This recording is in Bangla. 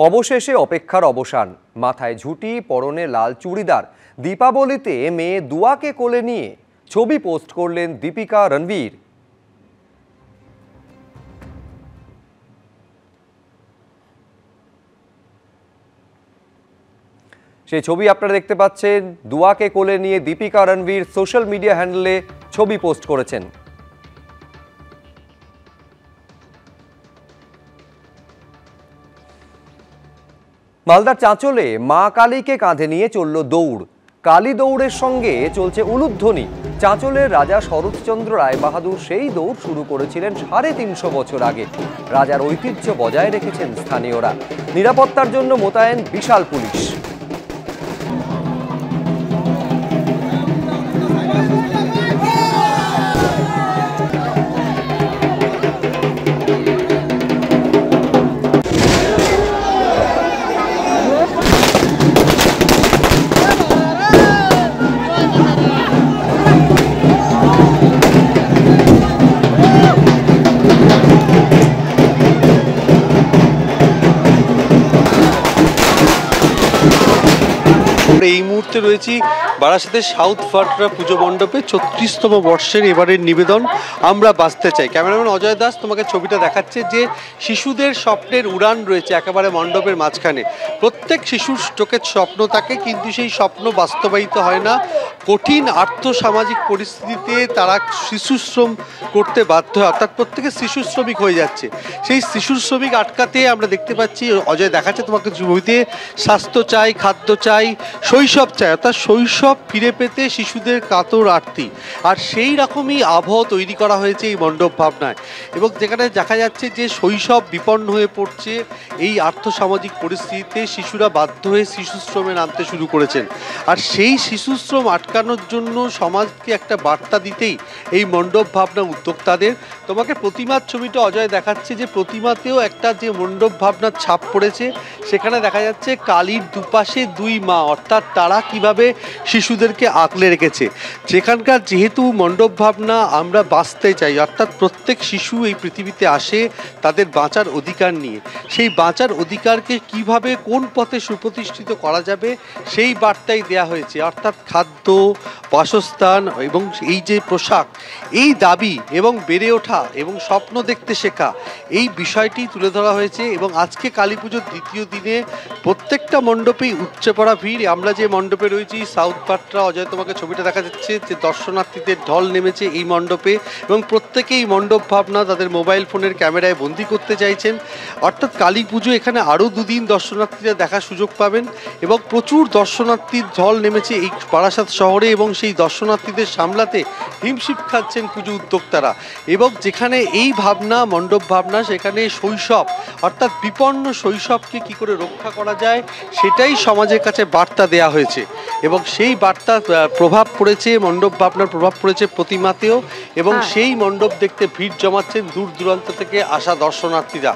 অবশেষে অপেক্ষার অবসান। মাথায় ঝুঁটি, পরনে লাল চুড়িদার, দীপাবলিতে মেয়ে দুয়াকে কোলে নিয়ে ছবি পোস্ট করলেন দীপিকা রণবীর। সেই ছবি আপনারা দেখতে পাচ্ছেন। দুয়াকে কোলে নিয়ে দীপিকা রণবীর সোশ্যাল মিডিয়া হ্যান্ডেলে ছবি পোস্ট করেছেন। মালদার চাঁচলে মা কালীকে কাঁধে নিয়ে চলল দৌড়। কালী দৌড়ের সঙ্গে চলছে উলুধ্বনি। চাঁচলের রাজা শরৎচন্দ্র রায় বাহাদুর সেই দৌড় শুরু করেছিলেন ৩৫০ বছর আগে। রাজার ঐতিহ্য বজায় রেখেছেন স্থানীয়রা। নিরাপত্তার জন্য মোতায়েন বিশাল পুলিশ। এই মুহূর্তে রয়েছি বারাসাতের সাউথ ফাটরা পুজো মণ্ডপে ৩৬তম বর্ষের এবারের নিবেদন আমরা বাঁচতে চাই। ক্যামেরাম্যান অজয় দাস তোমাকে ছবিটা দেখাচ্ছে যে শিশুদের স্বপ্নের উড়ান রয়েছে একেবারে মণ্ডপের মাঝখানে। প্রত্যেক শিশুর চোখে স্বপ্ন থাকে, কিন্তু সেই স্বপ্ন বাস্তবায়িত হয় না। কঠিন আর্থসামাজিক পরিস্থিতিতে তারা শিশুশ্রম করতে বাধ্য হয়, অর্থাৎ প্রত্যেকে শিশু শ্রমিক হয়ে যাচ্ছে। সেই শিশু শ্রমিক আটকাতে আমরা দেখতে পাচ্ছি, অজয় দেখাচ্ছে তোমাকে ছবিতে, স্বাস্থ্য চাই, খাদ্য চাই, শৈশব চাই, অর্থাৎ শৈশব ফিরে পেতে শিশুদের কাতর আরতি। আর সেই রকমই আবহ তৈরি করা হয়েছে এই মণ্ডপ ভাবনায়, এবং যেখানে দেখা যাচ্ছে যে শৈশব বিপন্ন হয়ে পড়ছে। এই আর্থসামাজিক পরিস্থিতিতে শিশুরা বাধ্য হয়ে শিশুশ্রমে নামতে শুরু করেছেন। আর সেই শিশুশ্রম আটকানোর জন্য সমাজকে একটা বার্তা দিতেই এই মণ্ডপ ভাবনা উদ্যোক্তাদের। তোমাকে প্রতিমার ছবিটা অজয় দেখাচ্ছে যে প্রতিমাতেও একটা যে মণ্ডপ ভাবনার ছাপ পড়েছে। সেখানে দেখা যাচ্ছে কালীর দুপাশে দুই মা, অর্থাৎ তারা কিভাবে শিশুদেরকে আঁকলে রেখেছে। যেখানকার যেহেতু মণ্ডপ ভাবনা আমরা বাঁচতে চাই, অর্থাৎ প্রত্যেক শিশু এই পৃথিবীতে আসে তাদের বাঁচার অধিকার নিয়ে। সেই বাঁচার অধিকারকে কিভাবে কোন পথে সুপ্রতিষ্ঠিত করা যাবে সেই বার্তাই দেয়া হয়েছে, অর্থাৎ খাদ্য, বাসস্থান এবং এই যে পোশাক, এই দাবি এবং বেড়ে ওঠা এবং স্বপ্ন দেখতে শেখা, এই বিষয়টি তুলে ধরা হয়েছে। এবং আজকে কালী পুজোর দ্বিতীয় দিনে প্রত্যেকটা মণ্ডপেই উপচে পড়া ভিড়। আমরা যে মণ্ডপে রয়েছি সাউথ পাটরা, অজয় তোমাকে ছবিটা দেখা যাচ্ছে যে দর্শনার্থীদের ঢল নেমেছে এই মণ্ডপে, এবং প্রত্যেকেই মণ্ডপ ভাবনা তাদের মোবাইল ফোনের ক্যামেরায় বন্দি করতে চাইছেন। অর্থাৎ কালী পুজো এখানে আরও দুদিন দর্শনার্থীরা দেখার সুযোগ পাবেন, এবং প্রচুর দর্শনার্থীর ঢল নেমেছে এই বারাসাত শহরে, এবং সেই দর্শনার্থীদের সামলাতে হিমশিম খাচ্ছেন পুজো উদ্যোক্তারা। এবং যেখানে এই ভাবনা মণ্ডপ ভাবনা, সেখানে শৈশব অর্থাৎ বিপন্ন শৈশবকে কি করে রক্ষা করা যায় সেটাই সমাজের কাছে বার্তা দেয়া হয়েছে। এবং সেই বার্তা প্রভাব পড়েছে, মণ্ডপ ভাবনার প্রভাব পড়েছে প্রতিমাতেও, এবং সেই মণ্ডপ দেখতে ভিড় জমাচ্ছেন দূর দূরান্ত থেকে আসা দর্শনার্থীরা।